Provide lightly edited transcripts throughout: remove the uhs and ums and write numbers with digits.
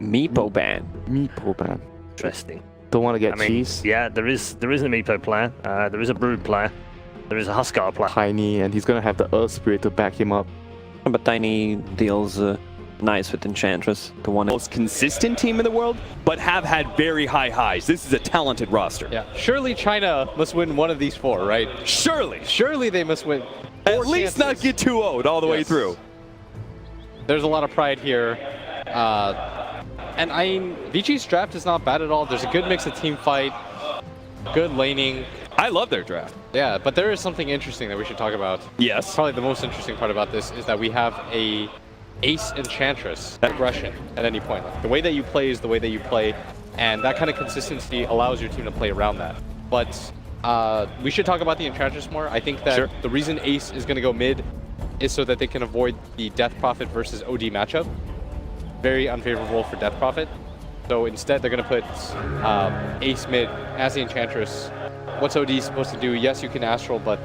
Meepo ban. Meepo ban. Interesting. Don't want to get I mean, cheese. yeah, there is a Meepo player, there is a Brood player, there is a Huskar player. Tiny, and he's gonna have the Earth Spirit to back him up. But Tiny deals nice with Enchantress. The one Most consistent team in the world, but have had very high highs. This is a talented roster. Yeah, surely China must win one of these four, right? Surely. Surely they must win. At least not get 2-0'd all the way through. There's a lot of pride here. And I mean, VG's draft is not bad at all. There's a good mix of team fight, good laning. I love their draft. Yeah, but there is something interesting that we should talk about. Yes. Probably the most interesting part about this is that we have a Ace Enchantress aggression at any point. Like, the way that you play is the way that you play, and that kind of consistency allows your team to play around that. But we should talk about the Enchantress more. I think that the reason Ace is going to go mid is so that they can avoid the Death Prophet versus OD matchup. Very unfavorable for Death Prophet. So instead, they're going to put Ace mid as the Enchantress. What's OD supposed to do? Yes, you can Astral, but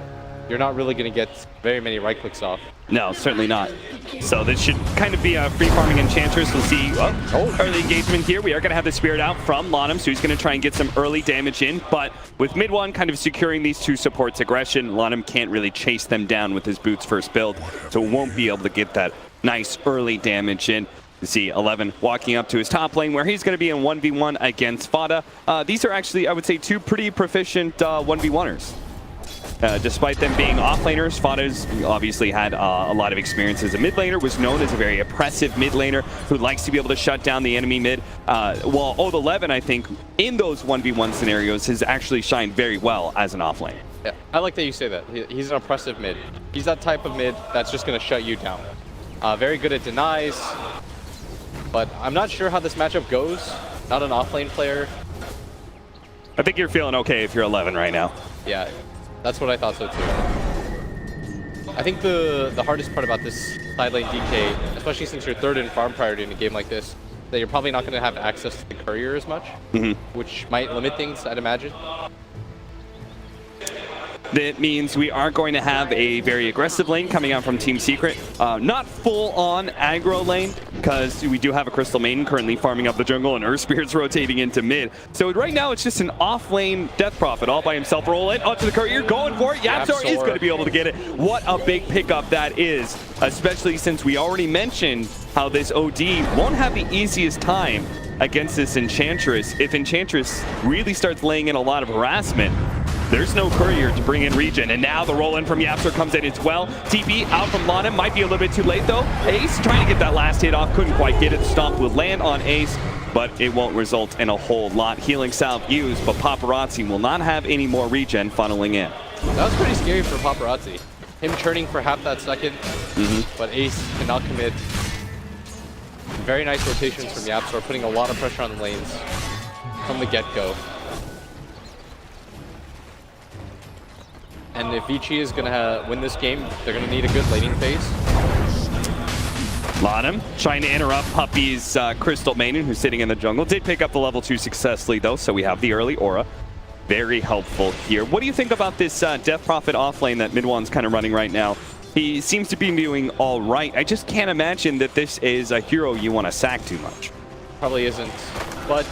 you're not really going to get very many right clicks off. No, certainly not. So this should kind of be a free farming Enchantress. We'll see early engagement here. We are going to have the Spirit out from Lanham, so he's going to try and get some early damage in. But with mid one kind of securing these two supports' aggression, Lanham can't really chase them down with his Boots first build, so won't be able to get that nice early damage in. You see 11 walking up to his top lane where he's going to be in 1v1 against Fada. These are actually, I would say, two pretty proficient 1v1ers. Despite them being off-laners, Fada's obviously had a lot of experience as a mid laner, was known as a very oppressive mid laner who likes to be able to shut down the enemy mid. While Old 11, I think, in those 1v1 scenarios has actually shined very well as an off-laner. Yeah, I like that you say that. He's an oppressive mid. He's that type of mid that's just going to shut you down. Very good at denies, but I'm not sure how this matchup goes. Not an off-lane player. I think you're feeling okay if you're 11 right now. Yeah. That's what I thought so too. I think the hardest part about this side lane DK, especially since you're third in farm priority in a game like this, that you're probably not going to have access to the courier as much, which might limit things, I'd imagine. That means we are going to have a very aggressive lane coming out from Team Secret. Not full-on aggro lane, because we do have a Crystal Maiden currently farming up the jungle and Earth Spirit's rotating into mid. So right now it's just an off-lane Death Prophet all by himself. Roll it onto the courier, going for it. YapzOr is going to be able to get it. What a big pickup that is, especially since we already mentioned how this OD won't have the easiest time against this Enchantress. If Enchantress really starts laying in a lot of harassment, there's no courier to bring in regen, and now the roll-in from YapzOr comes in as well. TP out from Lanham, might be a little bit too late though. Ace trying to get that last hit off, couldn't quite get it. The stomp will land on Ace, but it won't result in a whole lot. Healing salve used, but Paparazzi will not have any more regen funneling in. That was pretty scary for Paparazzi. Him churning for half that second, but Ace cannot commit. Very nice rotations from YapzOr, putting a lot of pressure on the lanes from the get-go. And if Vici is going to win this game, they're going to need a good laning phase. Lanham trying to interrupt Puppy's Crystal Maiden, who's sitting in the jungle. Did pick up the level 2 successfully, though, so we have the early aura. Very helpful here. What do you think about this Death Prophet off lane that Mid1's kind of running right now? He seems to be doing all right. I just can't imagine that this is a hero you want to sack too much. Probably isn't. But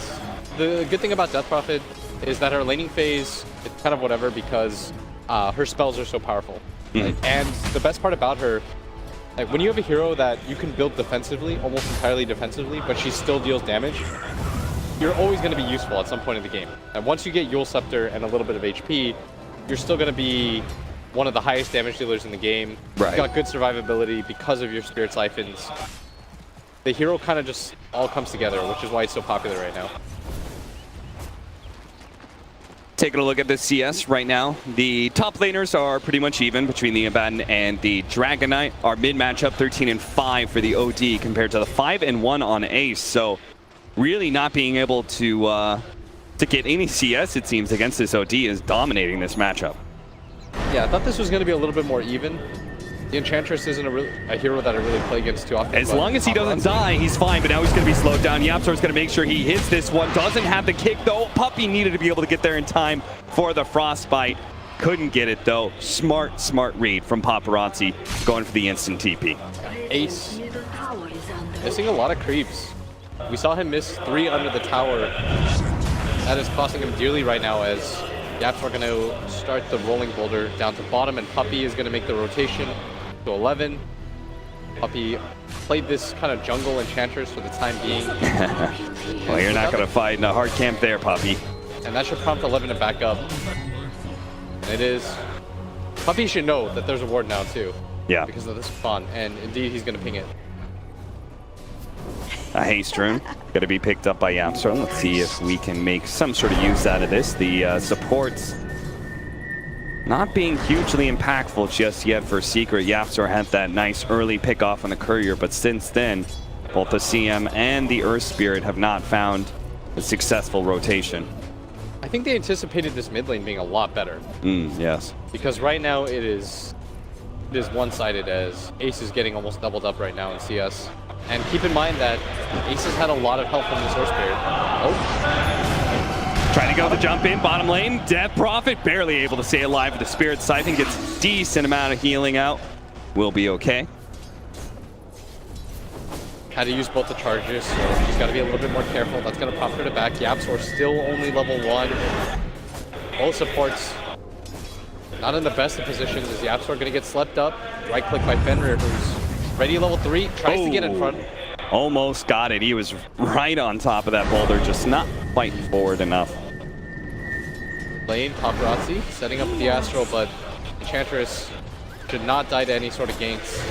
the good thing about Death Prophet is that her laning phase, it's kind of whatever because her spells are so powerful. Like, and the best part about her, like when you have a hero that you can build defensively, almost entirely defensively, but she still deals damage, you're always going to be useful at some point in the game. And once you get Yule Scepter and a little bit of HP, you're still going to be one of the highest damage dealers in the game. Right. You've got good survivability because of your Spirit Siphons. The hero kind of just all comes together, which is why it's so popular right now. Taking a look at the CS right now, the top laners are pretty much even between the Abaddon and the Dragon Knight. Our mid matchup 13-5 for the OD compared to the 5-1 on Ace. So really not being able to get any CS, it seems, against this OD is dominating this matchup. Yeah, I thought this was going to be a little bit more even. The Enchantress isn't a hero that I really play against too often. As long as he doesn't die, he's fine, but now he's going to be slowed down. YapzOr's going to make sure he hits this one. Doesn't have the kick, though. Puppy needed to be able to get there in time for the Frostbite. Couldn't get it, though. Smart read from Paparazzi, going for the instant TP. Ace missing a lot of creeps. We saw him miss 3 under the tower. That is costing him dearly right now, as Yaps are going to start the rolling boulder down to bottom, and Puppey is going to make the rotation to 11. Puppey played this kind of jungle Enchantress for the time being. Well, you're not going to fight in a hard camp there, Puppey. And that should prompt 11 to back up. And it is. Puppey should know that there's a ward now, too. Yeah. Because of this spawn, and indeed he's going to ping it. A haste rune going to be picked up by Yapster. Let's see if we can make some sort of use out of this. The supports not being hugely impactful just yet for Secret. Yapster had that nice early pick off on the courier, but since then, both the CM and the Earth Spirit have not found a successful rotation. I think they anticipated this mid lane being a lot better. Yes. Because right now it is one-sided, as Ace is getting almost doubled up right now in CS. And keep in mind that Ace has had a lot of help from this Earth Spirit. Oh. Trying to go the jump in, bottom lane. Death Prophet barely able to stay alive with the Spirit Siphon. Gets decent amount of healing out. Will be okay. Had to use both the charges, so she's got to be a little bit more careful. That's going to prompt her to back. Yapsor still only level 1. Both supports not in the best of positions, as Yapsor going to get slept up. Right click by Fenrir, who's ready level 3, tries to get in front. Almost got it. He was right on top of that boulder, just not quite forward enough. Lane, Paparazzi, setting up the Astro, but Enchantress should not die to any sort of ganks.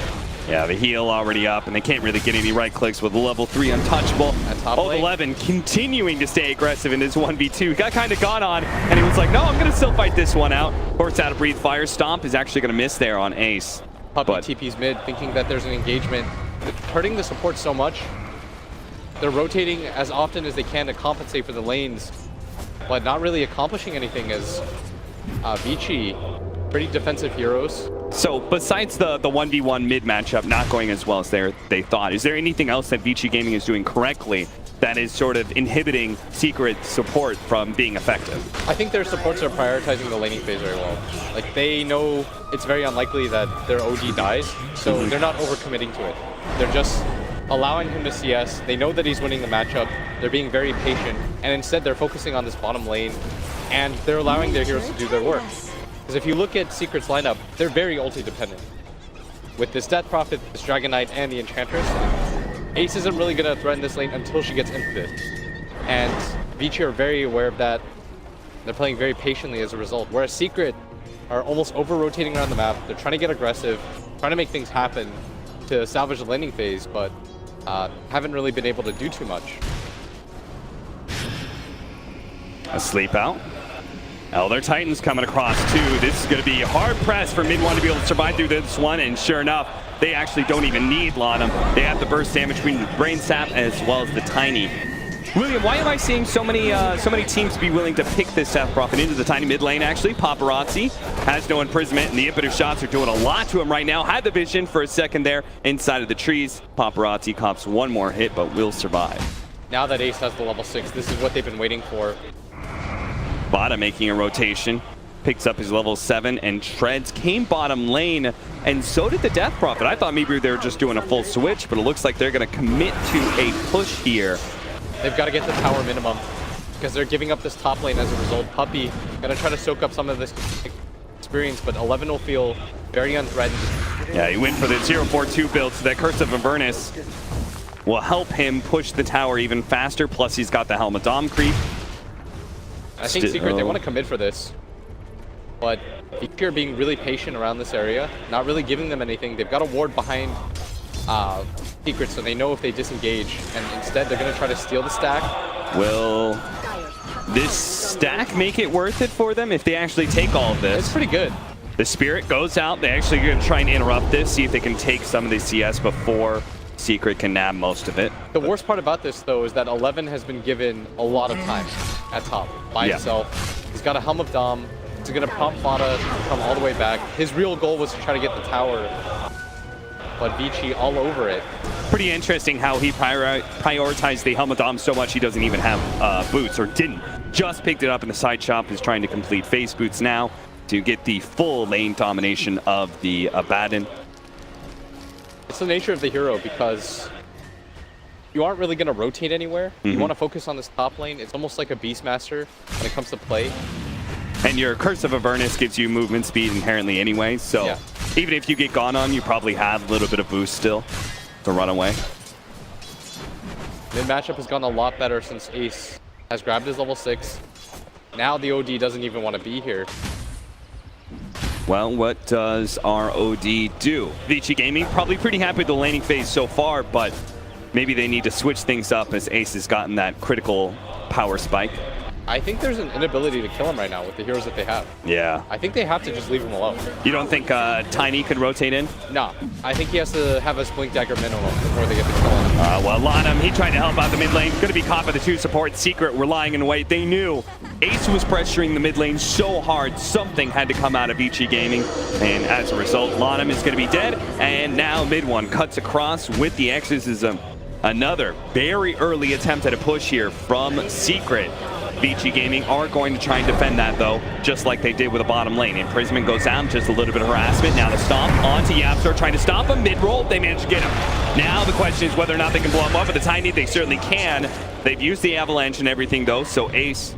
Yeah, the heal already up, and they can't really get any right clicks with level 3 untouchable. Oh, 11 continuing to stay aggressive in his 1v2. Got kind of got on, and he was like, no, I'm going to still fight this one out. Forced out of breathe fire. Stomp is actually going to miss there on Ace. Puppey TP's mid, thinking that there's an engagement. It's hurting the support so much. They're rotating as often as they can to compensate for the lanes, but not really accomplishing anything, as Vici, pretty defensive heroes. So besides the 1v1 mid matchup not going as well as they thought, is there anything else that Vici Gaming is doing correctly that is sort of inhibiting Secret support from being effective? I think their supports are prioritizing the laning phase very well. Like, they know it's very unlikely that their OG dies, so they're not overcommitting to it. They're just allowing him to CS. They know that he's winning the matchup. They're being very patient, and instead they're focusing on this bottom lane, and they're allowing their heroes to do their work. Because if you look at Secret's lineup, they're very ulti dependent. With this Death Prophet, this Dragon Knight, and the Enchantress, Ace isn't really going to threaten this lane until she gets into this. And Vici are very aware of that. They're playing very patiently as a result. Whereas Secret are almost over-rotating around the map. They're trying to get aggressive, trying to make things happen to salvage the laning phase, but haven't really been able to do too much. A sleep out. Elder Titans coming across too. This is going to be hard press for mid one to be able to survive through this one, and sure enough, they actually don't even need Laudanum. They have the burst damage between the Brain Sap as well as the Tiny. William, why am I seeing so many teams be willing to pick this Death Prophet into the Tiny mid lane? Actually, Paparazzi has no imprisonment, and the impetus shots are doing a lot to him right now. Had the vision for a second there inside of the trees. Paparazzi cops one more hit, but will survive. Now that Ace has the level 6, this is what they've been waiting for. Bada making a rotation, picks up his level 7, and Treads came bottom lane, and so did the Death Prophet. I thought maybe they were just doing a full switch, but it looks like they're going to commit to a push here. They've got to get the tower minimum, because they're giving up this top lane as a result. Puppey going to try to soak up some of this experience, but 11 will feel very unthreatened. Yeah, he went for the 0-4-2 build, so that Curse of Avernus will help him push the tower even faster, plus he's got the Helmet Dom creep. I think Secret, they want to commit for this, but Vici are being really patient around this area, not really giving them anything. They've got a ward behind Secret, so they know if they disengage, and instead they're going to try to steal the stack. Will this stack make it worth it for them if they actually take all of this? It's pretty good. The Spirit goes out. They actually are going to try and interrupt this, see if they can take some of the CS before Secret can nab most of it. The worst part about this, though, is that 11 has been given a lot of time at top by himself. He's got a Helm of Dom. He's going to prompt Fada to come all the way back. His real goal was to try to get the tower, but Vici all over it. Pretty interesting how he prioritized the Helm of Dom so much he doesn't even have boots, or didn't. Just picked it up in the side shop, is trying to complete face boots now to get the full lane domination of the Abaddon. It's the nature of the hero, because you aren't really going to rotate anywhere. You want to focus on this top lane. It's almost like a Beastmaster when it comes to play. And your Curse of Avernus gives you movement speed inherently anyway, so even if you get gone on, you probably have a little bit of boost still to run away. Mid matchup has gotten a lot better since Ace has grabbed his level 6. Now the OD doesn't even want to be here. Well, what does our OD do? Vici Gaming probably pretty happy with the laning phase so far, but maybe they need to switch things up as Ace has gotten that critical power spike. I think there's an inability to kill him right now with the heroes that they have. Yeah. I think they have to just leave him alone. You don't think Tiny could rotate in? No. I think he has to have a Blink Dagger minimum before they get the kill on him. Well, Lanham, he tried to help out the mid lane. Going to be caught by the 2 support. Secret relying in wait. They knew Ace was pressuring the mid lane so hard, something had to come out of Vici Gaming. And as a result, Lanham is going to be dead. And now mid one cuts across with the Exorcism. Another very early attempt at a push here from Secret. Vici Gaming are going to try and defend that, though, just like they did with the bottom lane. Imprisonment goes down, just a little bit of harassment. Now the stomp onto Yapstar, trying to stop him. Mid-roll, they manage to get him. Now the question is whether or not they can blow him up. At the Tiny, they certainly can. They've used the avalanche and everything, though, so Ace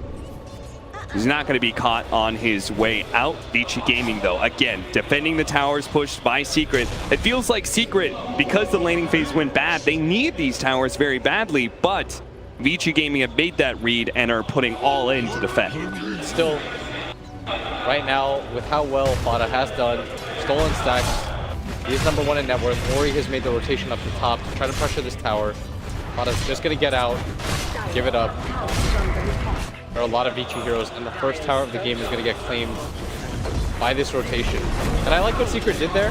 is not going to be caught on his way out. Vici Gaming, though, again, defending the towers pushed by Secret. It feels like Secret, because the laning phase went bad, they need these towers very badly, but Vici Gaming have made that read and are putting all in to defend. Still, right now, with how well Fada has done, stolen stacks, he is #1 in net worth. Ori has made the rotation up the top to try to pressure this tower. Fada's just going to get out, give it up. There are a lot of Vici heroes, and the first tower of the game is going to get claimed by this rotation. And I like what Secret did there.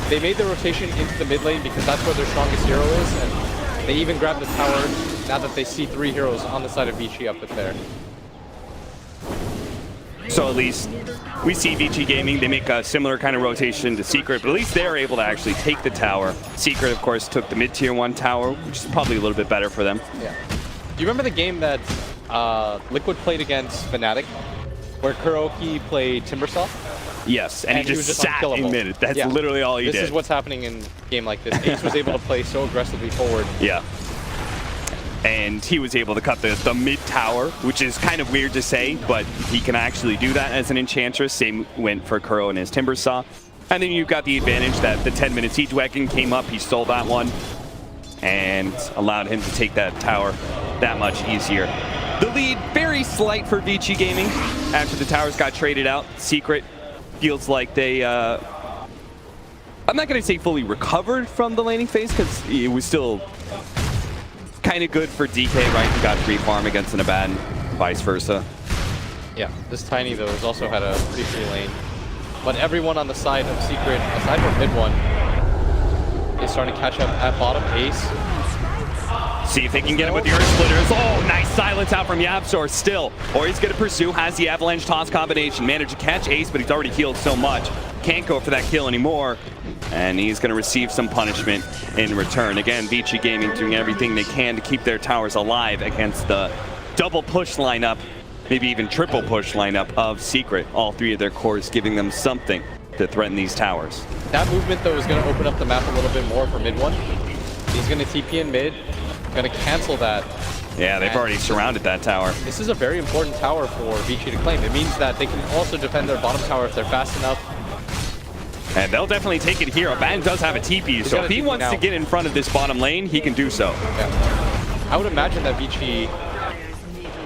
They made the rotation into the mid lane because that's where their strongest hero is, and they even grabbed the tower now that they see 3 heroes on the side of Vici up there. So at least we see Vici Gaming, they make a similar kind of rotation to Secret, but at least they're able to actually take the tower. Secret, of course, took the mid-tier 1 tower, which is probably a little bit better for them. Yeah. Do you remember the game that Liquid played against Fnatic, where Kuroki played Timbersaw? Yes, and he was just sat in mid. That's literally all he did. This is what's happening in a game like this. Ace was able to play so aggressively forward. Yeah. And he was able to cut the mid tower, which is kind of weird to say, but he can actually do that as an Enchantress. Same went for Kuro and his Timbersaw. And then you've got the advantage that the 10-minute Siege Wagon came up, he stole that one, and allowed him to take that tower that much easier. The lead, very slight for Vici Gaming. After the towers got traded out, Secret feels like they, I'm not going to say fully recovered from the laning phase, because it was still kind of good for DK, right? He got free farm against an Abaddon, vice versa. Yeah, this Tiny, though, has also had a pretty free lane. But everyone on the side of Secret, aside from mid one, is starting to catch up at bottom. Ace. See if they can get him with the Earth Splitters. Oh, nice silence out from Yapstar still. Or he's going to pursue, has the Avalanche Toss combination. Managed to catch Ace, but he's already healed so much. Can't go for that kill anymore. And he's going to receive some punishment in return. Again, Vici Gaming doing everything they can to keep their towers alive against the double push lineup, maybe even triple push lineup of Secret. All 3 of their cores giving them something to threaten these towers. That movement, though, is going to open up the map a little bit more for mid one. He's going to TP in mid, going to cancel that. Yeah, they've already surrounded that tower. This is a very important tower for Vici to claim. It means that they can also defend their bottom tower if they're fast enough. And they'll definitely take it here. Abaddon does have a TP, so if he wants to get in front of this bottom lane, he can do so. Yeah. I would imagine that Vici...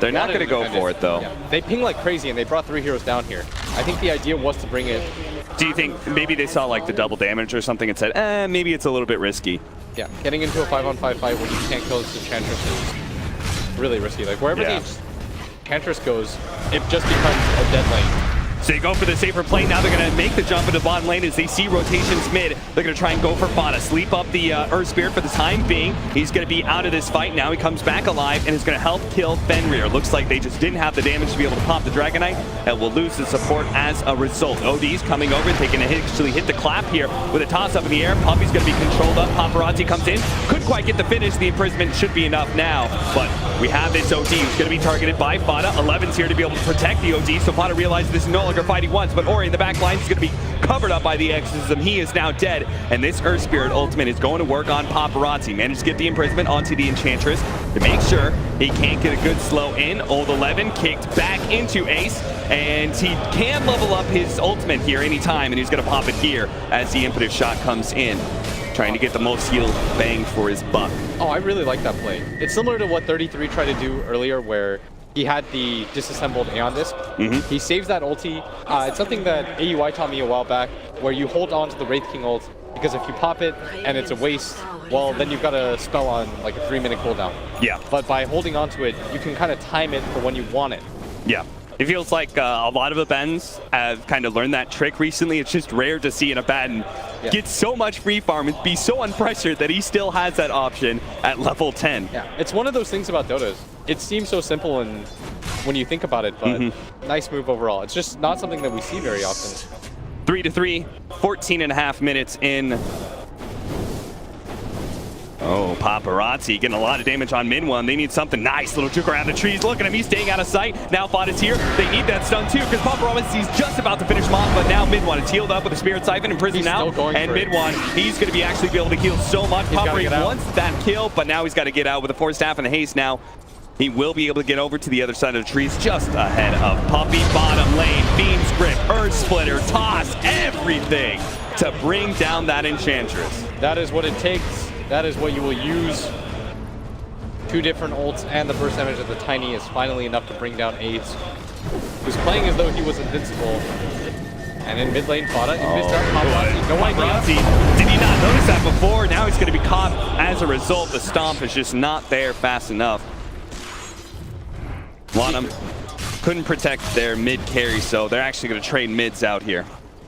They're not going to go for it, though. Yeah. They ping like crazy, and they brought 3 heroes down here. I think the idea was to bring it... Do you think maybe they saw like the double damage or something and said, maybe it's a little bit risky? Yeah, getting into a 5-on-5 fight when you can't kill this Enchantress is really risky. Like, wherever the Enchantress goes, it just becomes a dead lane. So you go for the safer play. Now they're going to make the jump into the bottom lane as they see rotations mid. They're going to try and go for Fada. Sleep up the Earth Spirit for the time being. He's going to be out of this fight. Now he comes back alive and is going to help kill Fenrir. Looks like they just didn't have the damage to be able to pop the Dragonite and will lose the support as a result. OD's coming over, taking actually hit the clap here with a toss up in the air. Puppy's going to be controlled up. Paparazzi comes in. Couldn't quite get the finish. The imprisonment should be enough now. But we have this OD who's going to be targeted by Fada. 11's here to be able to protect the OD. So Fada realizes this is no longer fighting once. But Ori in the back line is going to be covered up by the exorcism. He is now dead, and this Earth Spirit ultimate is going to work on Paparazzi. Managed to get the imprisonment onto the Enchantress to make sure he can't get a good slow in. Old 11 kicked back into Ace, and he can level up his ultimate here anytime, and he's going to pop it here as the impetus shot comes in, trying to get the most heal bang for his buck. Oh, I really like that play. It's similar to what 33 tried to do earlier, where he had the disassembled Aeon Disc. He saves that ulti. It's something that AUI taught me a while back, where you hold on to the Wraith King ult, because if you pop it and it's a waste, well, then you've got a spell on like a 3-minute cooldown. Yeah. But by holding on to it, you can kind of time it for when you want it. Yeah. It feels like a lot of Abens have kind of learned that trick recently. It's just rare to see an Abaddon get so much free farm and be so unpressured that he still has that option at level 10. Yeah, it's one of those things about Dotas. It seems so simple and when you think about it, but nice move overall. It's just not something that we see very often. 3-3, 14.5 minutes in. Oh, Paparazzi getting a lot of damage on mid one. They need something nice. Little juke around the trees. Look at him. He's staying out of sight. Now Bot is here. They need that stun too, because Paparazzi's just about to finish him off, but now mid one is healed up with a Spirit Siphon in prison now. And mid one, he's going to be actually be able to heal so much. Paparazzi wants that kill, but now he's got to get out with a Force Staff and a haste now. He will be able to get over to the other side of the trees just ahead of Puppey. Bottom lane, Beam's Grip, Earth Splitter, Toss, everything to bring down that Enchantress. That is what it takes. That is what you will use. 2 different ults, and the burst damage of the Tiny is finally enough to bring down Ace, who's playing as though he was invincible. And in mid lane, Fada is missed out. Paparazzi, no idea. Did he not notice that before? Now he's going to be caught. As a result, the stomp is just not there fast enough. Lanham couldn't protect their mid carry, so they're actually going to trade mids out here.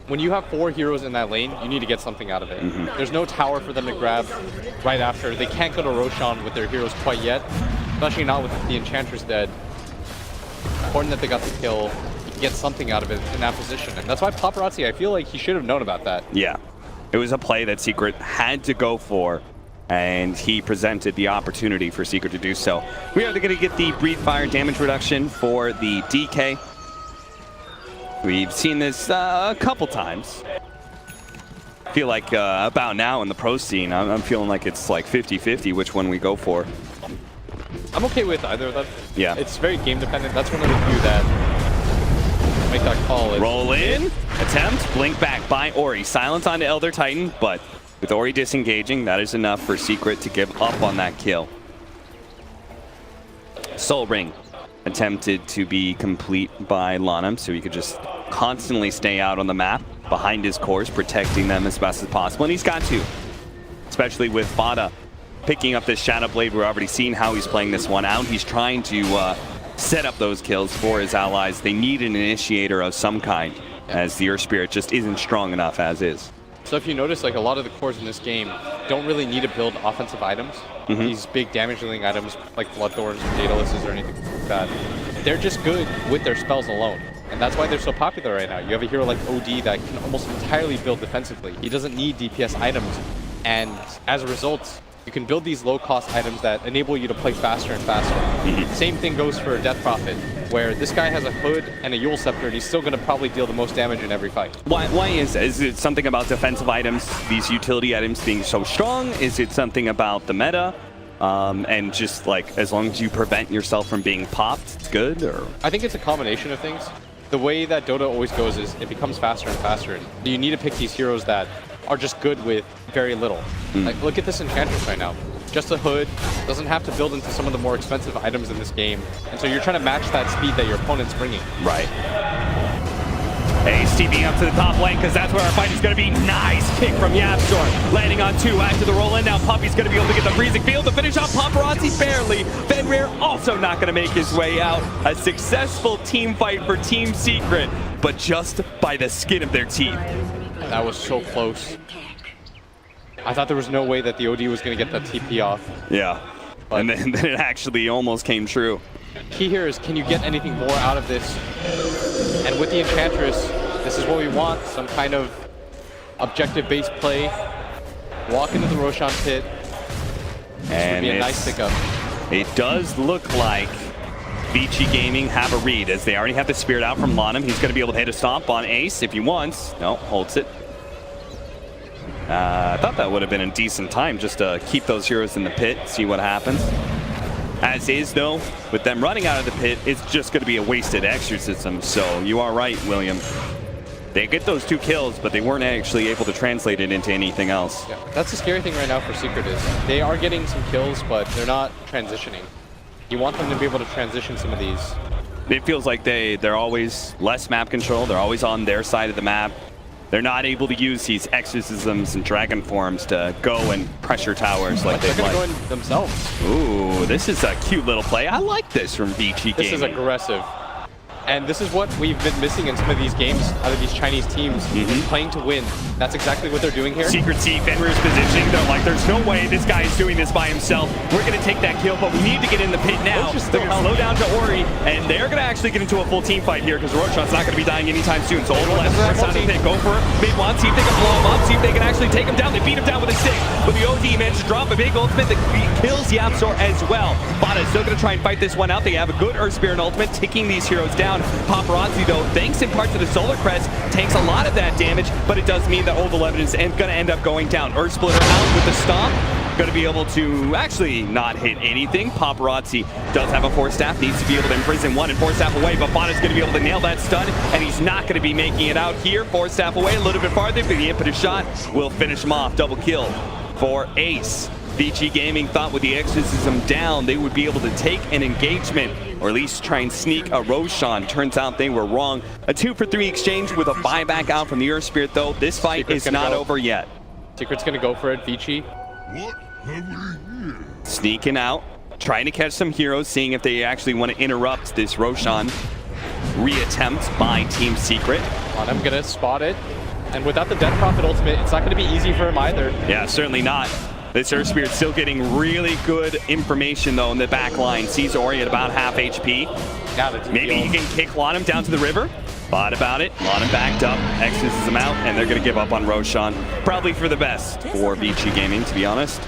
When you have 4 heroes in that lane, you need to get something out of it. There's no tower for them to grab right after. They can't go to Roshan with their heroes quite yet, especially not with the Enchantress dead. Important that they got the kill. You can get something out of it in that position. And that's why Paparazzi, I feel like he should have known about that. Yeah, it was a play that Secret had to go for, and he presented the opportunity for Secret to do so. We are going to get the Breed Fire damage reduction for the DK. We've seen this a couple times. I feel like about now in the pro scene, I'm feeling like it's like 50-50 which one we go for. I'm okay with either of them. Yeah. It's very game dependent. That's one of the few that make that call. Roll in, attempt, blink back by Ori. Silence onto Elder Titan, but with Ori disengaging, that is enough for Secret to give up on that kill. Soul Ring attempted to be complete by Lanham, so he could just constantly stay out on the map behind his cores, protecting them as best as possible. And he's got to, especially with Fada picking up this Shadow Blade. We're already seeing how he's playing this one out. He's trying to set up those kills for his allies. They need an initiator of some kind, as the Earth Spirit just isn't strong enough as is. So if you notice, like a lot of the cores in this game don't really need to build offensive items. These big damage dealing items like Bloodthorns or Datalists or anything like that. They're just good with their spells alone. And that's why they're so popular right now. You have a hero like OD that can almost entirely build defensively. He doesn't need DPS items. And as a result, you can build these low-cost items that enable you to play faster and faster. Same thing goes for Death Prophet, where this guy has a hood and a Yule Scepter, and he's still going to probably deal the most damage in every fight. Why is that? Is it something about defensive items, these utility items being so strong? Is it something about the meta? And just like, as long as you prevent yourself from being popped, it's good? Or I think it's a combination of things. The way that Dota always goes is it becomes faster and faster. You need to pick these heroes that are just good with very little. Like, look at this Enchantress right now. Just a hood, doesn't have to build into some of the more expensive items in this game. And so you're trying to match that speed that your opponent's bringing. Right. Ace TPing up to the top lane, because that's where our fight is going to be. Nice pick from Yapstor. Landing on 2 after the roll in. Now Puppey's going to be able to get the freezing field to finish off Paparazzi barely. Fenrir also not going to make his way out. A successful team fight for Team Secret, but just by the skin of their teeth. That was so close. I thought there was no way that the OD was going to get that TP off. Yeah, but and then it actually almost came true. Key here is, can you get anything more out of this? And with the Enchantress, this is what we want, some kind of objective-based play. Walk into the Roshan pit. This would be a nice pickup. It does look like BO3 Gaming have a read as they already have the Spirit out from Lonham. He's going to be able to hit a stomp on Ace if he wants. No, holds it. I thought that would have been a decent time just to keep those heroes in the pit, see what happens. As is, though, with them running out of the pit, it's just going to be a wasted exorcism. So you are right, William. They get those 2 kills, but they weren't actually able to translate it into anything else. Yeah, that's the scary thing right now for Secret is they are getting some kills, but they're not transitioning. You want them to be able to transition some of these. It feels like they're always less map control. They're always on their side of the map. They're not able to use these exorcisms and dragon forms to go and pressure towers like they'd like. They're going to go in themselves. Ooh, this is a cute little play. I like this from BO3 Gaming. This is aggressive. And this is what we've been missing in some of these games out of these Chinese teams, playing to win. That's exactly what they're doing here. Secret see Fenrir's positioning. They're like, there's no way this guy is doing this by himself. We're going to take that kill, but we need to get in the pit now. They're going to slow down to Ori, and they're going to actually get into a full team fight here because Roshan's not going to be dying anytime soon. So Old left force out of the pit. Go for it. Mid one, see if they can blow him up, see if they can actually take him down. They beat him down with a stick, but the OD managed to drop a big ultimate that kills Yapzor as well. Bada is still going to try and fight this one out. They have a good Earth Spirit ultimate, ticking these heroes down. Paparazzi, though, thanks in part to the Solar Crest, takes a lot of that damage, but it does mean that Old 11 is going to end up going down. Earth Splitter out with the stomp. Going to be able to actually not hit anything. Paparazzi does have a Force Staff, needs to be able to imprison one and Force Staff away, but Bada's going to be able to nail that stun, and he's not going to be making it out here. Force Staff away a little bit farther, but the impetus shot will finish him off. Double kill for Ace. BO3 Gaming thought with the exorcism down, they would be able to take an engagement, or at least try and sneak a Roshan. Turns out they were wrong. A 2-for-3 exchange with a buyback out from the Earth Spirit, though. This fight Secret's is not over yet. Secret's going to go for it, BO3. Sneaking out, trying to catch some heroes, seeing if they actually want to interrupt this Roshan reattempt by Team Secret. I'm going to spot it. And without the Death Prophet ultimate, it's not going to be easy for him either. Yeah, certainly not. This Earth Spirit still getting really good information, though, in the back line. Sees Ori at about half HP. Maybe he can kick Lonham down to the river. Thought about it. Lonham backed up, exorcises him out, and they're going to give up on Roshan. Probably for the best for BO3 Gaming, to be honest.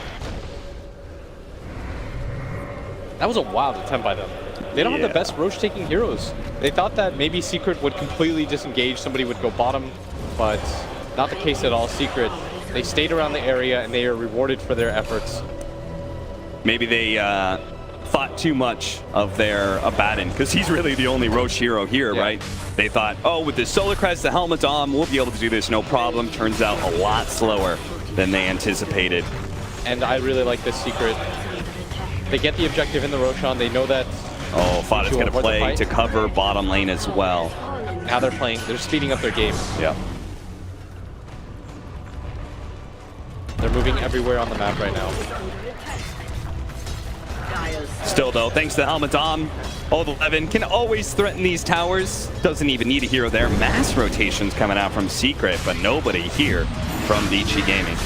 That was a wild attempt by them. They don't have the best Roche-taking heroes. They thought that maybe Secret would completely disengage, somebody would go bottom, but not the case at all. Secret, they stayed around the area, and they are rewarded for their efforts. Maybe they thought too much of their Abaddon, because he's really the only Roche hero here, right? They thought, oh, with the Solar Crest, the Helmet on, we'll be able to do this, no problem. Turns out a lot slower than they anticipated. And I really like this Secret. They get the objective in the Roshan. They know that. Oh, Fada's going to play to cover bottom lane as well. Now they're playing. They're speeding up their game. Yeah. They're moving everywhere on the map right now. Still, though, thanks to Helmet on, Old 11 can always threaten these towers. Doesn't even need a hero there. Mass rotations coming out from Secret, but nobody here from BO3 Gaming.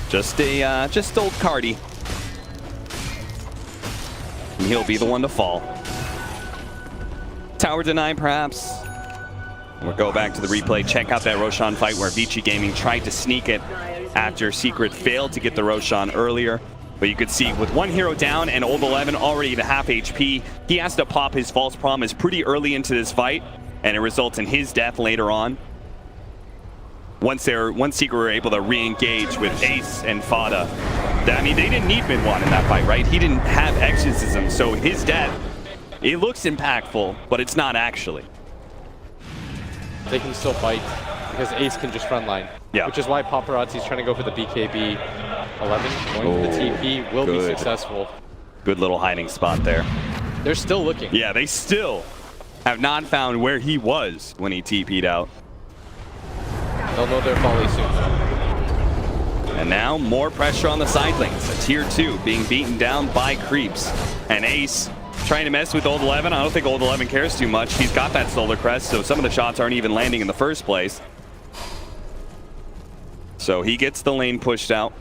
Just old Cardi. And he'll be the one to fall. Tower denied, perhaps. We'll go back to the replay. Check out that Roshan fight where BO3 Gaming tried to sneak it after Secret failed to get the Roshan earlier. But you could see with one hero down and Old 11 already at half HP, he has to pop his false promise pretty early into this fight, and it results in his death later on. Once Secret were able to re-engage with Ace and Fada, I mean, they didn't need mid one in that fight, right? He didn't have exorcism, so his death, it looks impactful, but it's not actually. They can still fight because Ace can just frontline. Yeah. Which is why Paparazzi's trying to go for the BKB 11. Going for the TP will be successful. Good little hiding spot there. They're still looking. Yeah, they still have not found where he was when he TP'd out. They'll know their folly soon. And now more pressure on the side lanes. A tier 2 being beaten down by creeps. And Ace trying to mess with Old 11. I don't think Old 11 cares too much. He's got that Solar Crest, so some of the shots aren't even landing in the first place. So he gets the lane pushed out.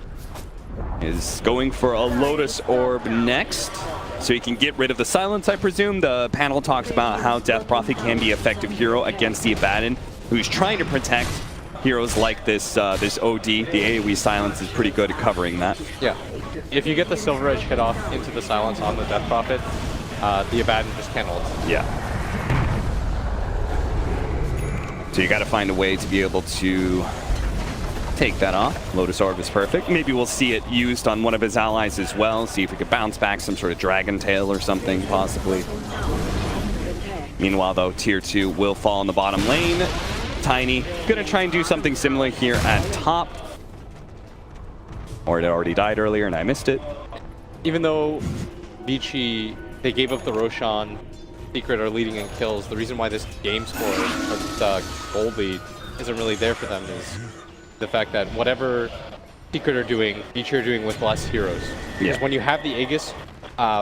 Is going for a Lotus Orb next, so he can get rid of the silence, I presume. The panel talks about how Death Prophet can be an effective hero against the Abaddon, who's trying to protect heroes like this this OD. The AoE silence is pretty good at covering that. Yeah. If you get the Silver Edge hit off into the silence on the Death Prophet, the Abaddon just can't ult. Yeah. So you got to find a way to be able to take that off. Lotus Orb is perfect. Maybe we'll see it used on one of his allies as well. See if we could bounce back some sort of Dragon Tail or something, possibly. Meanwhile, though, tier 2 will fall in the bottom lane. Tiny gonna try and do something similar here at top. Or it already died earlier and I missed it. Even though Vici, they gave up the Roshan, Secret are leading in kills, the reason why this game score, or this gold lead, isn't really there for them is the fact that whatever Secret are doing, Vici are doing with less heroes. Because when you have the Aegis,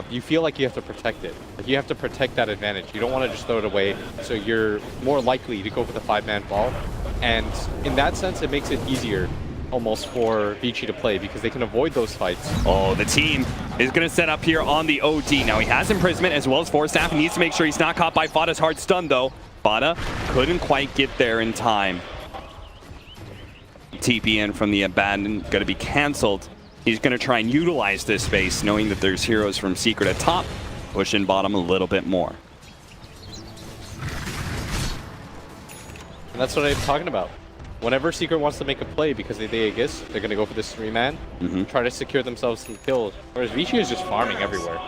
you feel like you have to protect it. Like you have to protect that advantage. You don't want to just throw it away, so you're more likely to go for the 5-man ball. And in that sense, it makes it easier almost for Vici to play because they can avoid those fights. Oh, the team is going to set up here on the OD. Now he has Imprisonment as well as Force Staff. He needs to make sure he's not caught by Fada's hard stun though. Fada couldn't quite get there in time. TP in from the Abaddon going to be canceled. He's going to try and utilize this space knowing that there's heroes from Secret at top, push in bottom a little bit more. And that's what I'm talking about. Whenever Secret wants to make a play because they Aegis, they're going to go for this 3-man, try to secure themselves some kills. Whereas Vici is just farming everywhere.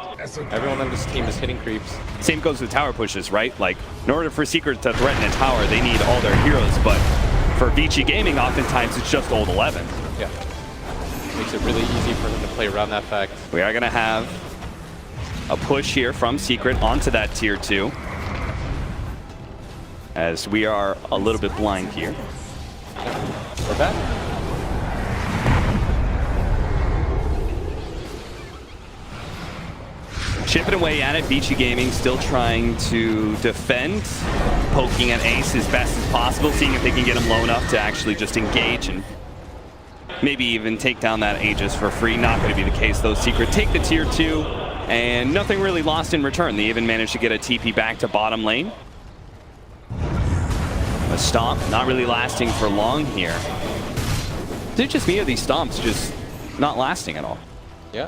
Everyone on this team is hitting creeps. Same goes with tower pushes, right? Like, in order for Secret to threaten a tower, they need all their heroes, but for Vici Gaming, oftentimes it's just old 11. Yeah. Makes it really easy for them to play around that fact. We are going to have a push here from Secret onto that tier 2. As we are a little bit blind here. We're back. Chipping away at it, Vici Gaming still trying to defend, poking at Ace as best as possible, seeing if they can get him low enough to actually just engage and maybe even take down that Aegis for free. Not going to be the case though. Secret take the tier 2 and nothing really lost in return. They even managed to get a TP back to bottom lane. A stomp, not really lasting for long here. Is it just me or these stomps just not lasting at all? Yeah.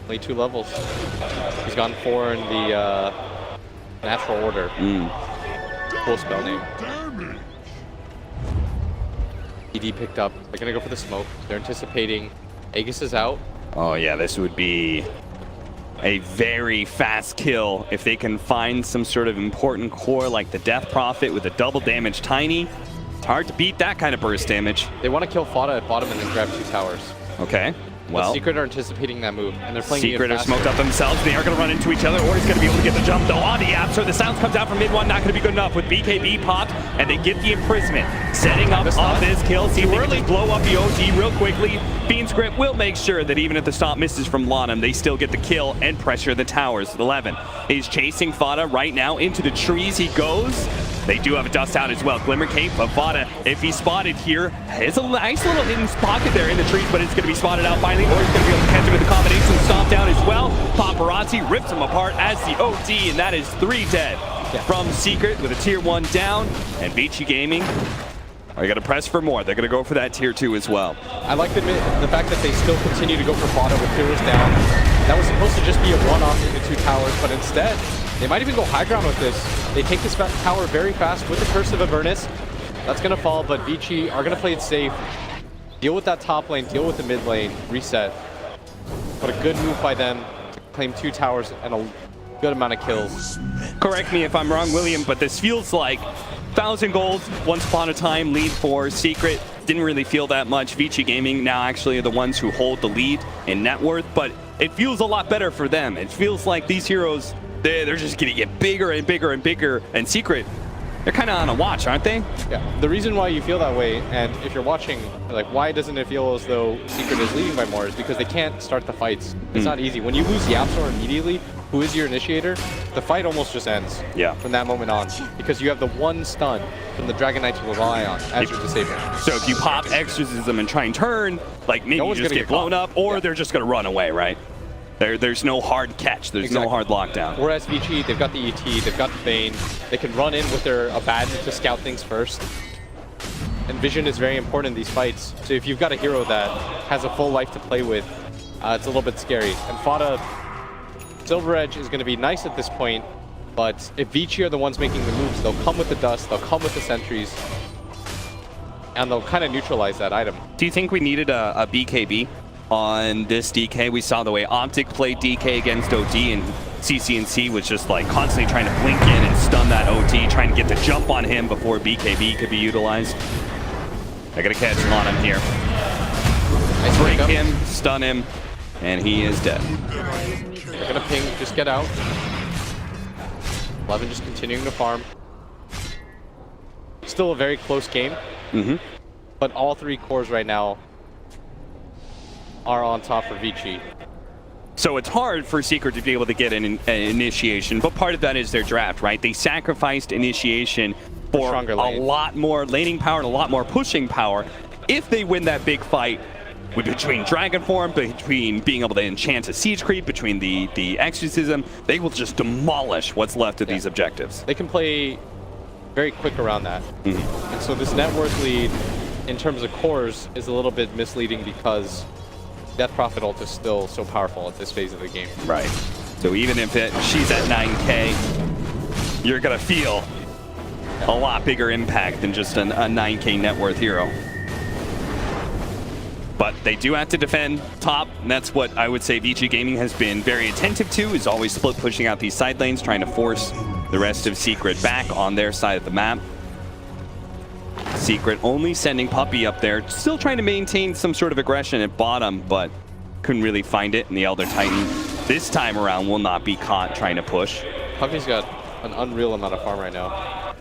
Only 2 levels. He's gone 4 in the natural order. Full spell name. ED picked up. They're going to go for the smoke. They're anticipating Aegis is out. Oh yeah, this would be a very fast kill if they can find some sort of important core like the Death Prophet with a double damage Tiny. It's hard to beat that kind of burst damage. They want to kill Fada at bottom and then grab 2 towers. Okay, well. But Secret are anticipating that move, and they're playing Secret are smoked up themselves. They are going to run into each other, or he's going to be able to get the jump though on the Absor. The sounds comes out from mid one, not going to be good enough with BKB popped, and they get the imprisonment. Setting up on this kill, see if they can just blow up the OG real quickly. Fiend's Grip will make sure that even if the stomp misses from Lanham, they still get the kill and pressure the towers. 11 is chasing Fada right now. Into the trees he goes. They do have a dust out as well. Glimmer Cape, but Fada, if he's spotted here, has a nice little hidden pocket there in the trees, but it's going to be spotted out finally, or he's going to be able to catch him with the combination stomp down as well. Paparazzi rips him apart as the OD, and that is 3 dead from Secret with a tier 1 down, and Vici Gaming are going to press for more. They're going to go for that tier 2 as well. I like the fact that they still continue to go for Fada with heroes down. That was supposed to just be a one-off into 2 towers, but instead, they might even go high ground with this. They take this tower very fast with the Curse of Avernus. That's going to fall, but Vici are going to play it safe. Deal with that top lane, deal with the mid lane, reset. But a good move by them to claim 2 towers and a good amount of kills. Correct me if I'm wrong, William, but this feels like 1,000 gold, once upon a time, lead for Secret. Didn't really feel that much. Vici Gaming now actually are the ones who hold the lead in net worth, but it feels a lot better for them. It feels like these heroes, they're just going to get bigger and bigger and bigger, and Secret, they're kind of on a watch, aren't they? Yeah, the reason why you feel that way, and if you're watching, like, why doesn't it feel as though Secret is leading by more, is because they can't start the fights. It's not easy. When you lose the Absor immediately, who is your initiator, the fight almost just ends from that moment on, because you have the 1 stun from the Dragon Knight to rely on as your disabler. So if you pop Exorcism and try and turn, like maybe you just get blown up, or they're just going to run away, right? There's no hard catch. There's no hard lockdown. Whereas Vici, they've got the ET, they've got the Bane. They can run in with their Abaddon to scout things first. And vision is very important in these fights. So if you've got a hero that has a full life to play with, it's a little bit scary. And Fada, Silver Edge is going to be nice at this point, but if Vici are the ones making the moves, they'll come with the dust, they'll come with the sentries, and they'll kind of neutralize that item. Do you think we needed a BKB on this DK? We saw the way Optic played DK against OD, and CCNC was just like constantly trying to blink in and stun that OD, trying to get the jump on him before BKB could be utilized. I gotta catch Lonham here. Nice Break pickup. him, stun him, and he is dead. They're gonna ping, just get out. 11 just continuing to farm. Still a very close game. But all 3 cores right now are on top for Vici. So it's hard for Secret to be able to get an initiation, but part of that is their draft, right? They sacrificed initiation for Stronger a lane. lot more laning power and a lot more pushing power. If they win that big fight, between Dragon Form, between being able to enchant a Siege Creep, between the Exorcism, they will just demolish what's left of these objectives. They can play very quick around that. And so this net worth lead, in terms of cores, is a little bit misleading because Death Prophet ult is still so powerful at this phase of the game. Right. So even if she's at 9k, you're going to feel a lot bigger impact than just a 9k net worth hero. But they do have to defend top, and that's what I would say Vici Gaming has been very attentive to, is always split pushing out these side lanes, trying to force the rest of Secret back on their side of the map. Secret only sending Puppey up there, still trying to maintain some sort of aggression at bottom, but couldn't really find it, and the Elder Titan this time around will not be caught trying to push. Puppey's got an unreal amount of farm right now.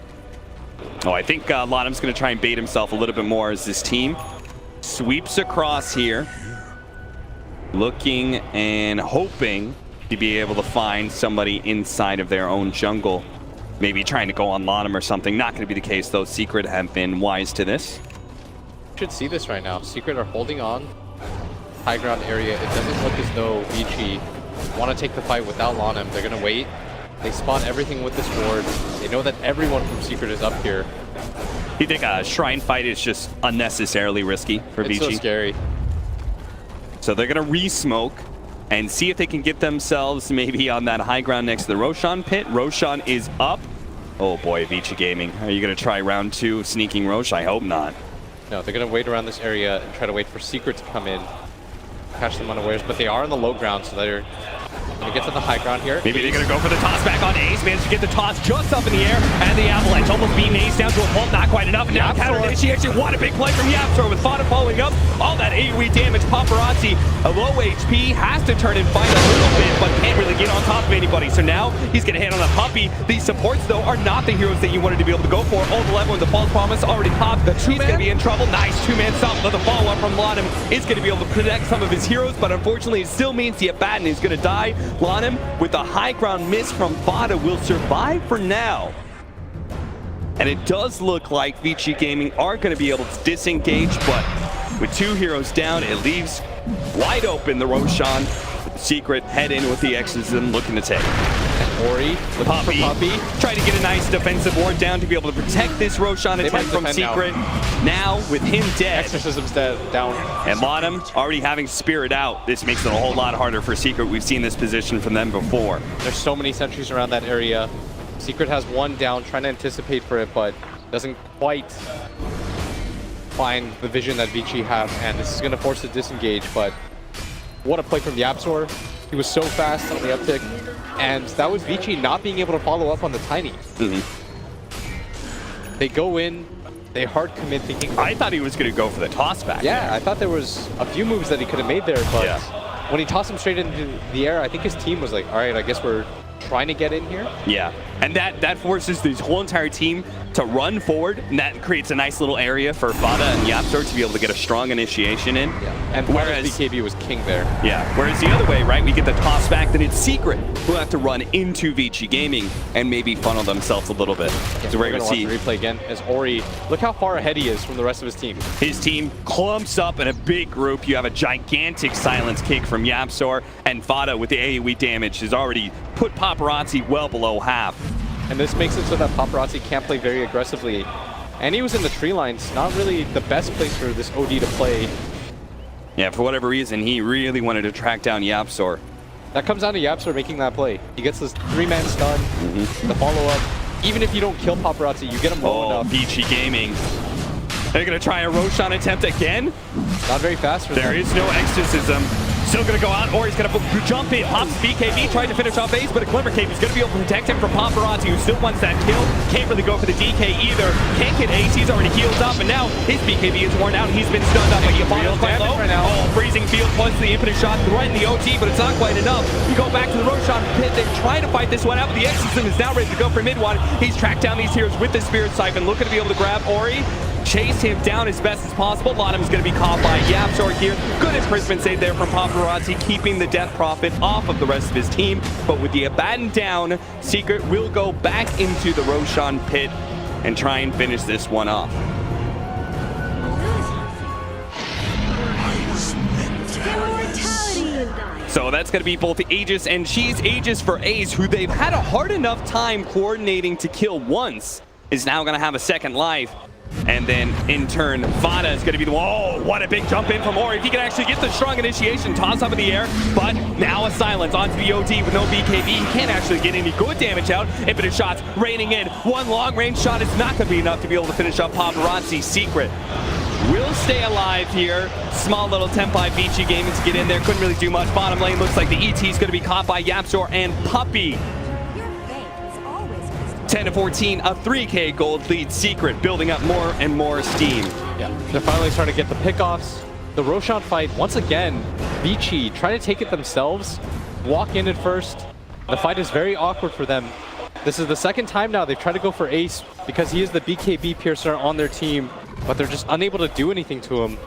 Oh, I think Lonham's going to try and bait himself a little bit more as this team sweeps across here, looking and hoping to be able to find somebody inside of their own jungle. Maybe trying to go on Lonham or something. Not going to be the case, though. Secret have been wise to this. You should see this right now. Secret are holding on. High ground area. It doesn't look as though Vici want to take the fight without Lonham. They're going to wait. They spawn everything with this ward. They know that everyone from Secret is up here. You think a Shrine fight is just unnecessarily risky for It's Vici? so scary. So they're going to re-smoke and see if they can get themselves maybe on that high ground next to the Roshan pit. Roshan is up. Oh boy, Vici Gaming. Are you going to try round 2 of sneaking Rosh? I hope not. No, they're going to wait around this area and try to wait for Secret to come in. Catch them unawares, but they are on the low ground, so they're going to get to the high ground here. Maybe they're going to go for the toss back on Ace. Managed to get the toss just up in the air. And the Avalanche almost beating Ace down to a pulp. Not quite enough. And now counter initiation. What a big play from Yapsor with Fada following up. All that AoE damage. Paparazzi, a low HP, has to turn and fight a little bit, but can't really get on top of anybody. So now he's going to hit on the Puppey. These supports, though, are not the heroes that you wanted to be able to go for. Ult 11 with the false promise already popped. He's going to be in trouble. Nice two-man stop. But the follow-up from Lonham is going to be able to protect some of his heroes, but unfortunately it still means the Abaddon is going to die. Lonham, with a high ground miss from Fada, will survive for now. And it does look like Vici Gaming are going to be able to disengage, but with 2 heroes down, it leaves wide open the Roshan. Secret head in with the Exorcism looking to take. Ori, the Puppey, trying to get a nice defensive ward down to be able to protect this Roshan attack from Secret. Now, with him dead, Exorcism's dead, down. and Lonham already having Spirit out, this makes it a whole lot harder for Secret. We've seen this position from them before. There's so many sentries around that area. Secret has 1 down, trying to anticipate for it, but doesn't quite find the vision that Vici have, and this is going to force a disengage, but what a play from Yapsor. He was so fast on the uptick, and that was Vici not being able to follow up on the Tiny. They go in, they hard commit thinking... I thought he was going to go for the toss back. Yeah, I thought there was a few moves that he could have made there, but when he tossed him straight into the air, I think his team was like, all right, I guess we're trying to get in here. Yeah, and that forces this whole entire team to run forward, and that creates a nice little area for Fada and Yapsor to be able to get a strong initiation in. And whereas BKB was king there. Yeah, whereas the other way, right, we get the toss back, then it's Secret who'll have to run into Vici Gaming and maybe funnel themselves a little bit. So we're going to see the replay again as Ori, look how far ahead he is from the rest of his team. his team clumps up in a big group. You have a gigantic silence kick from Yapsor, and Fada with the AoE damage has already put Paparazzi well below half. And this makes it so that Paparazzi can't play very aggressively. And he was in the tree lines, not really the best place for this OD to play. Yeah, for whatever reason, he really wanted to track down Yapsor. That comes down to Yapster making that play. He gets this 3-man stun, the follow-up. Even if you don't kill Paparazzi, you get him low enough. BO3-Game. They're going to try a Roshan attempt again. Not very fast for them. There is no exorcism. Still going to go out, or he's going to jump in. Pops BKB, trying to finish off base, but a Glimmer Cape is going to be able to protect him from Paparazzi, who still wants that kill. Can't really go for the DK either. Can't get Ace, he's already healed up, and now his BKB is worn out, and he's been stunned up. But Yabana's quite low. Right now. Oh, freezing field plus the infinite shot, threaten the OT, but it's not quite enough. You go back to the Roshan pit, they're trying to fight this one out, but the exorcism is now ready to go for mid one. He's tracked down these heroes with the Spirit Siphon, looking to be able to grab Ori. Chase him down as best as possible. Bottom's going to be caught by Yapsor here. Good imprisonment save there from Paparazzi, keeping the Death Prophet off of the rest of his team. But with the Abaddon down, Secret will go back into the Roshan pit and try and finish this one off. So that's going to be both Aegis and Cheese. Aegis for Ace, who they've had a hard enough time coordinating to kill once, is now going to have a second life. And then, in turn, Vada is going to be the one. Oh, what a big jump in from Ori. If he can actually get the strong initiation, toss up in the air, but now a silence onto the OD with no BKB. He can't actually get any good damage out. Infinite shots raining in. One long-range shot is not going to be enough to be able to finish up Paparazzi. Secret will stay alive here. Small little temp by BO3-Game to get in there. Couldn't really do much. Bottom lane looks like the ET is going to be caught by Yapsor and Puppey. 10-14, a 3K gold lead. Secret building up more and more steam. Yeah, they're finally starting to get the pickoffs. The Roshan fight, once again, BO3 trying to take it themselves, walk in at first. The fight is very awkward for them. This is the second time now they've tried to go for Ace because he is the BKB piercer on their team, but they're just unable to do anything to him.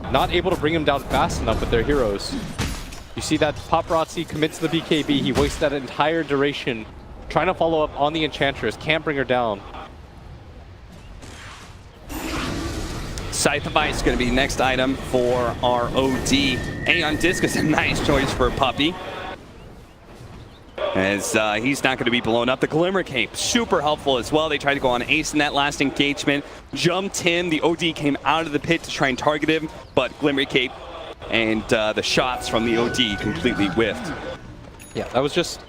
Not able to bring him down fast enough with their heroes. You see that Paparazzi commits the BKB, he wastes that entire duration trying to follow up on the Enchantress, can't bring her down. Scythe of Ice is going to be the next item for our OD. Aeon Disc is a nice choice for Puppey, as he's not going to be blown up. The Glimmer Cape, super helpful as well. They tried to go on Ace in that last engagement. Jumped in, the OD came out of the pit to try and target him, but Glimmer Cape and the shots from the OD completely whiffed. Yeah, that was just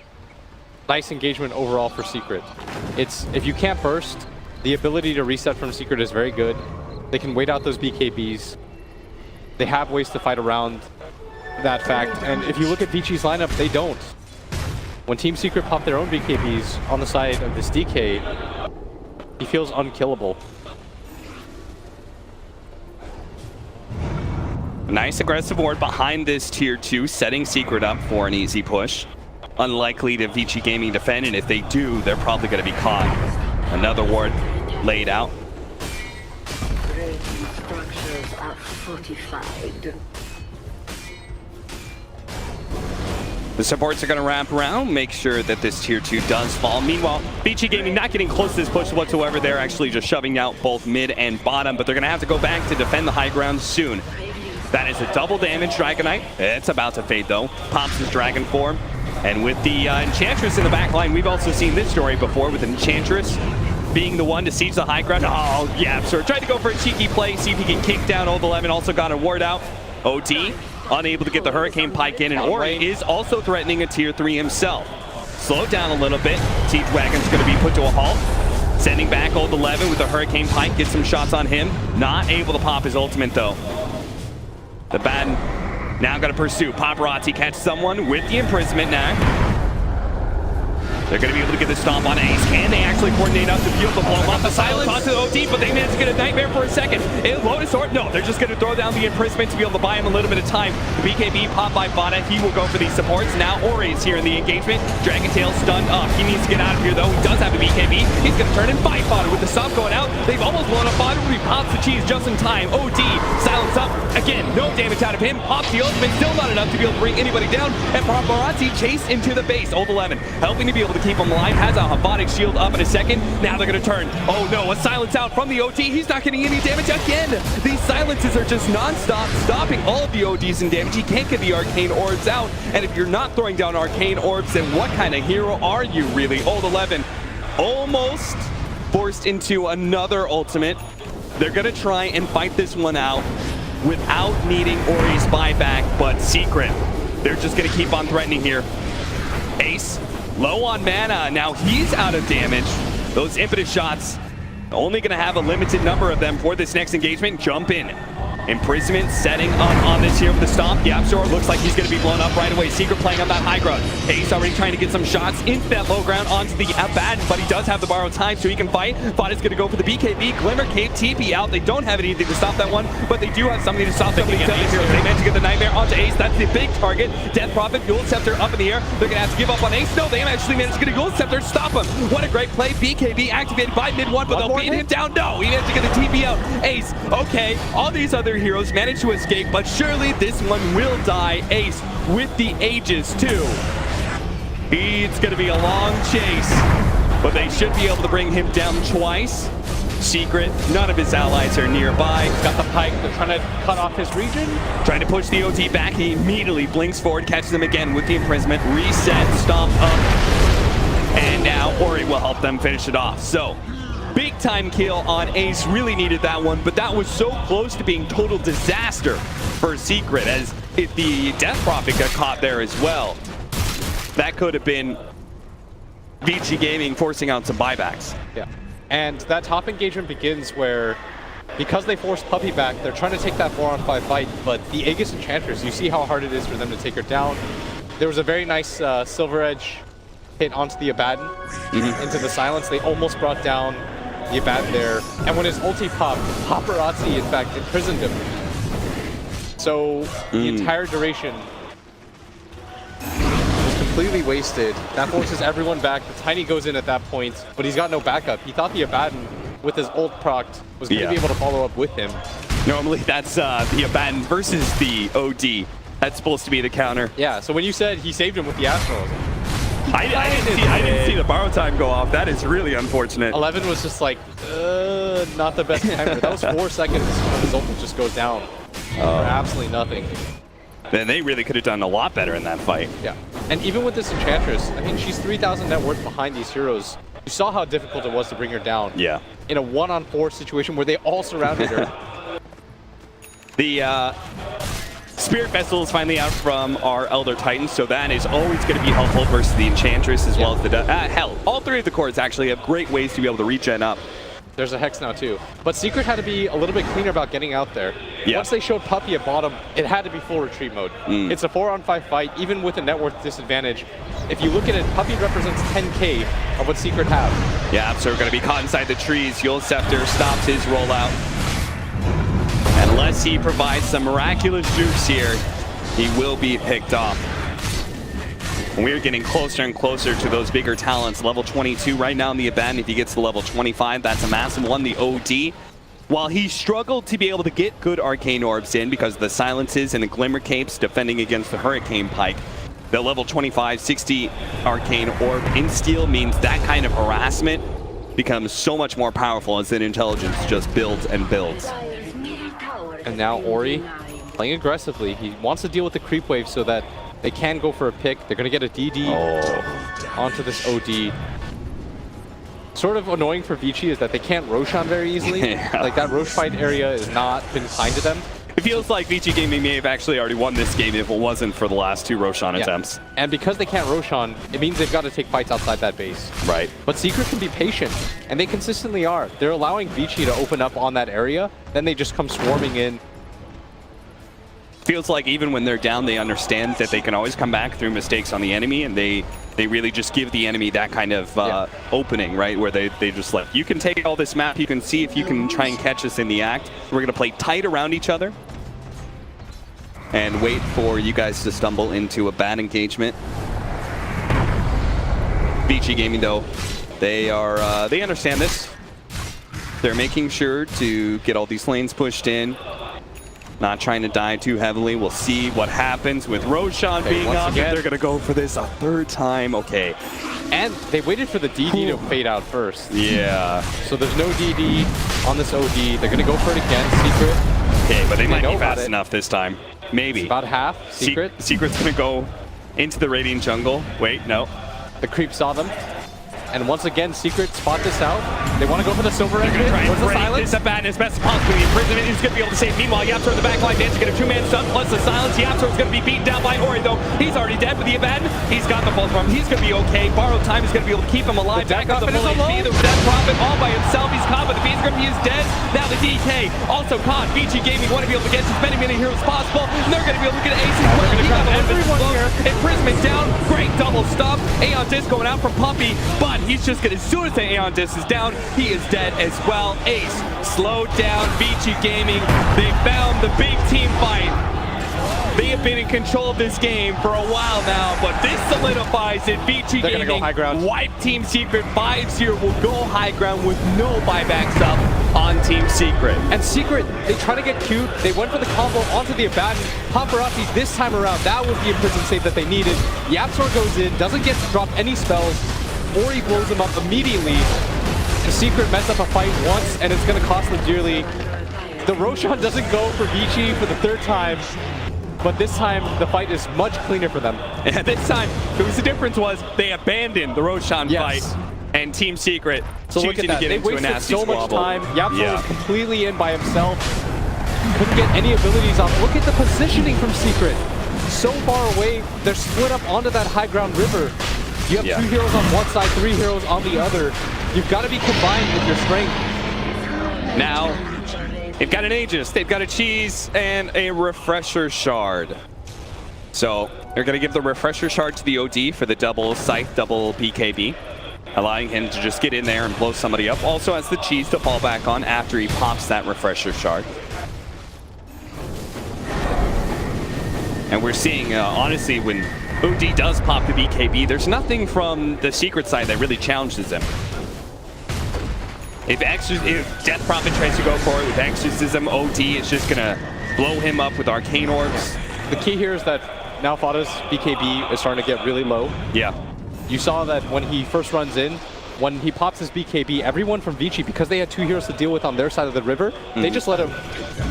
nice engagement overall for Secret. It's, if you can't burst, the ability to reset from Secret is very good. They can wait out those BKBs. They have ways to fight around that fact. And if you look at BO3's lineup, they don't. When Team Secret pop their own BKBs on the side of this DK, he feels unkillable. Nice aggressive ward behind this tier 2, setting Secret up for an easy push. Unlikely to BO3-Gaming defend, and if they do, they're probably going to be caught. Another ward laid out. Structures are fortified. The supports are going to wrap around, make sure that this tier 2 does fall. Meanwhile, BO3-Gaming not getting close to this push whatsoever. They're actually just shoving out both mid and bottom, but they're going to have to go back to defend the high ground soon. That is a double damage Dragonite. It's about to fade though. Pops his Dragon form. And with the Enchantress in the back line, we've also seen this story before with Enchantress being the one to siege the high ground. Oh, yeah, sir. Tried to go for a cheeky play, see if he can kick down Old 11. Also got a ward out. OD unable to get the Hurricane Pike in, and Ori is also threatening a tier 3 himself. Slowed down a little bit. Siege Wagon's going to be put to a halt. Sending back Old 11 with the Hurricane Pike, get some shots on him. Not able to pop his ultimate though. The Baden now going to pursue. Paparazzi catch someone with the imprisonment now. They're going to be able to get the stomp on Ace. Can they actually coordinate up to be able to blow him off the silence onto the OD, but they managed to get a Nightmare for a second. Lotus Orb, no, they're just going to throw down the imprisonment to be able to buy him a little bit of time. The BKB popped by Vada. He will go for these supports. Now Ori is here in the engagement. Dragon Tail stunned up. He needs to get out of here though. He does have a BKB. He's going to turn and fight Vada with the stomp going out. They've almost blown up Vada. He pops the cheese just in time. OD, silence up. Again, no damage out of him. Pops the ultimate, still not enough to be able to bring anybody down. And Paparazzi chase into the base. Old 11 helping to be able to keep him alive. Has a Havonic shield up in a second. Now they're going to turn. Oh no, a silence out from the OT. He's not getting any damage again. These silences are just non-stop, stopping all of the ODs in damage. He can't get the Arcane Orbs out. And if you're not throwing down Arcane Orbs, then what kind of hero are you really? Old 11 almost forced into another ultimate. They're going to try and fight this one out without needing Ori's buyback, but Secret They're just going to keep on threatening here. Ace, low on mana. Now he's out of damage. Those impetus shots, only going to have a limited number of them for this next engagement. Jump in. Imprisonment setting up on this here with the stomp. The Absol looks like he's going to be blown up right away. Secret playing on that high ground. Ace already trying to get some shots into that low ground onto the Abaddon, but he does have the borrowed time so he can fight. Fod is going to go for the BKB. Glimmer Cape TP out. They don't have anything to stop that one, but they do have something to stop them. They managed to get the Nightmare onto Ace. That's the big target. Death Prophet, Ghoul Scepter up in the air. They're going to have to give up on Ace. No, they actually managed to get a Ghoul Scepter. Stop him. What a great play. BKB activated by mid one, but they'll beat him down. No, he managed to get the TP out. Ace, okay. All these other heroes managed to escape, but surely this one will die. Ace with the Aegis too. It's going to be a long chase, but they should be able to bring him down twice. Secret, none of his allies are nearby. Got the pike, they're trying to cut off his region. Trying to push the OT back, he immediately blinks forward, catches them again with the imprisonment, reset, stomp up, and now Ori will help them finish it off. So, big time kill on Ace, really needed that one, but that was so close to being total disaster for Secret, as if the Death Prophet got caught there as well. That could have been BO3 Gaming forcing out some buybacks. Yeah, and that top engagement begins where, because they forced Puppey back, they're trying to take that 4-on-5 fight, but the Aegis Enchantress, you see how hard it is for them to take her down. There was a very nice Silver Edge hit onto the Abaddon, into the silence. They almost brought down the Abaddon there, and when his ulti popped, Paparazzi in fact imprisoned him. So the entire duration was completely wasted. That forces everyone back. The Tiny goes in at that point, but he's got no backup. He thought the Abaddon with his ult procced was going to be able to follow up with him. Normally that's the Abaddon versus the OD. That's supposed to be the counter. Yeah, so when you said he saved him with the Astral, I didn't see the borrow time go off. That is really unfortunate. 11 was just like, not the best timer. That was 4 seconds when his ult just goes down for absolutely nothing. Then they really could have done a lot better in that fight. Yeah, and even with this Enchantress, I mean, she's 3,000 net worth behind these heroes. You saw how difficult it was to bring her down. Yeah. In a 1-on-4 situation where they all surrounded her. The Spirit Vessel is finally out from our Elder Titans, so that is always going to be helpful versus the Enchantress as well as the... hell, all three of the cores actually have great ways to be able to regen up. There's a Hex now too. But Secret had to be a little bit cleaner about getting out there. Yeah. Once they showed Puppey at bottom, it had to be full retreat mode. It's a 4-on-5 fight, even with a net worth disadvantage. If you look at it, Puppey represents 10k of what Secret have. Yeah, so we're going to be caught inside the trees. Yule Scepter stops his rollout. Unless he provides some miraculous juice here, he will be picked off. We're getting closer and closer to those bigger talents. Level 22 right now in the Abaddon. If he gets to level 25, that's a massive one. The OD, while he struggled to be able to get good Arcane Orbs in because of the silences and the Glimmer Capes defending against the Hurricane Pike, the level 25, 60 Arcane Orb in Steel means that kind of harassment becomes so much more powerful as that intelligence just builds and builds. And now Ori playing aggressively. He wants to deal with the creep wave so that they can go for a pick. They're going to get a DD onto this OD. Sort of annoying for Vici is that they can't Roshan very easily. Like that Rosh fight area has not been kind to them. It feels like BO3 Gaming may have actually already won this game if it wasn't for the last 2 Roshan attempts. And because they can't Roshan, it means they've got to take fights outside that base. Right. But Secret can be patient, and they consistently are. They're allowing Vici to open up on that area, then they just come swarming in. Feels like even when they're down, they understand that they can always come back through mistakes on the enemy, and they really just give the enemy that kind of opening, right? Where they just like, you can take all this map, you can see if you can try and catch us in the act. We're going to play tight around each other and wait for you guys to stumble into a bad engagement. BO3 Gaming, though, they understand this. They're making sure to get all these lanes pushed in. Not trying to die too heavily. We'll see what happens with Roshan being up. They're going to go for this a 3rd time. Okay. And they waited for the DD to fade out first. Yeah. So there's no DD on this OD. They're going to go for it again. Secret. Okay, but they might be fast enough this time. Maybe. It's about half. Secret. Secret's going to go into the Radiant jungle. Wait, no. The creep saw them. And once again, Secret spot this out. They want to go for the silver They're exit. going to try and Where's the break silence? this up as best as possible. The imprisonment is going to be able to save. Meanwhile, Yapzor in the back line dancing, get a two-man stun plus the silence. Yapzor is going to be beaten down by Ori, though. He's already dead with the Abaddon. He's got the full from. He's going to be okay. Borrowed time is going to be able to keep him alive. The Back Death up the Prophet full is HP. alone. The Death Prophet all by himself. He's caught, but the Beast Grip, he is dead. Now the DK also caught. BO3-Game want to be able to get as many heroes as possible. And they're going to be able to get Ace as well. He got everyone here. Imprisonment down. Great double stop. Aeon Disc going out for Puppy, but he's just going to, as soon as the Aeon Disc is down, he is dead as well. Ace slowed down BO3-Game. They found the big team fight. They have been in control of this game for a while now, but this solidifies it. They're gonna go high BO3-Game ground. wipe Team Secret. 5-0 will go high ground with no buybacks up on Team Secret. And Secret, they try to get cute. They went for the combo onto the Abaddon. Paparazzi this time around, that was the imprison save that they needed. Yapzor goes in, doesn't get to drop any spells. Ori blows him up immediately. The Secret mess up a fight once, and it's going to cost them dearly. The Roshan doesn't go for Vici for the third time, but this time the fight is much cleaner for them. And this time, the difference was they abandoned the Roshan fight, and Team Secret So look choosing at that. to get They into a wasted nasty so much squabble. time. Yapzor was completely in by himself. Couldn't get any abilities off. Look at the positioning from Secret. So far away, they're split up onto that high ground river. You have 2 heroes on one side, 3 heroes on the other. You've got to be combined with your strength. Now, they've got an Aegis, they've got a Cheese, and a Refresher Shard. So, they're going to give the Refresher Shard to the OD for the double Scythe, double BKB, allowing him to just get in there and blow somebody up. Also has the Cheese to fall back on after he pops that Refresher Shard. And we're seeing, honestly, when OD does pop the BKB, there's nothing from the Secret side that really challenges him. If Death Prophet tries to go for it with Exorcism, OD is just going to blow him up with Arcane Orbs. The key here is that now Fada's BKB is starting to get really low. Yeah. You saw that when he first runs in, when he pops his BKB, everyone from Vici, because they had 2 heroes to deal with on their side of the river, they just let him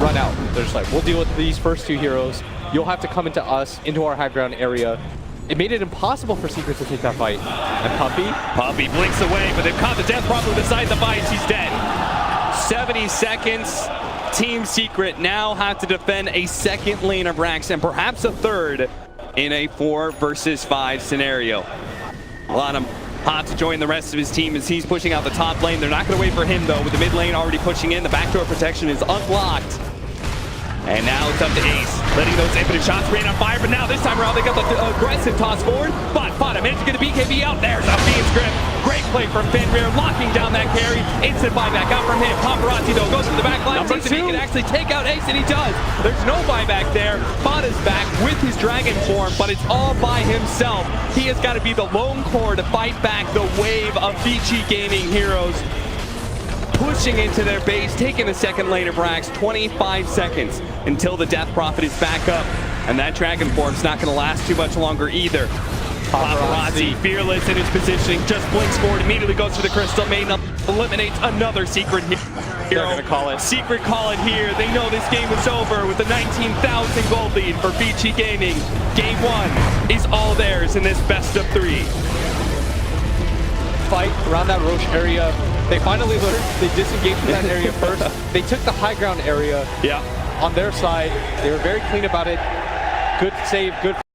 run out. They're just like, we'll deal with these first 2 heroes. You'll have to come into us, into our high ground area. It made it impossible for Secret to take that fight. And Puppy blinks away, but they've caught the Death Prophet beside the fight. He's dead. 70 seconds. Team Secret now have to defend a second lane of Rax and perhaps a third in a 4 versus 5 scenario. Lanham hot to join the rest of his team as he's pushing out the top lane. They're not going to wait for him, though, with the mid lane already pushing in. The backdoor protection is unblocked. And now it's up to Ace, letting those infinite shots rain on fire, but now this time around they got the aggressive toss forward, but Fada managed to get a BKB out. There's a Fiend's Grip. Great play from Fenrir, locking down that carry. Instant buyback out from him. Paparazzi, though, goes to the back line, thinks that he can actually take out Ace, and he does. There's no buyback there. Fada's back with his dragon form, but it's all by himself. He has got to be the lone core to fight back the wave of BO3-Game heroes. Pushing into their base, taking the second lane of Rax, 25 seconds until the Death Prophet is back up. And that Dragon Form's not going to last too much longer either. Paparazzi, fearless in his positioning, just blinks forward, immediately goes for the Crystal Maiden, eliminates another Secret hero. They're going to call it. Secret call it here. They know this game is over with a 19,000 gold lead for BO3-Game. Game 1 is all theirs in this best of 3. Fight around that Roche area. They finally learned. They disengaged from that area first. They took the high ground area on their side. They were very clean about it. Good save, good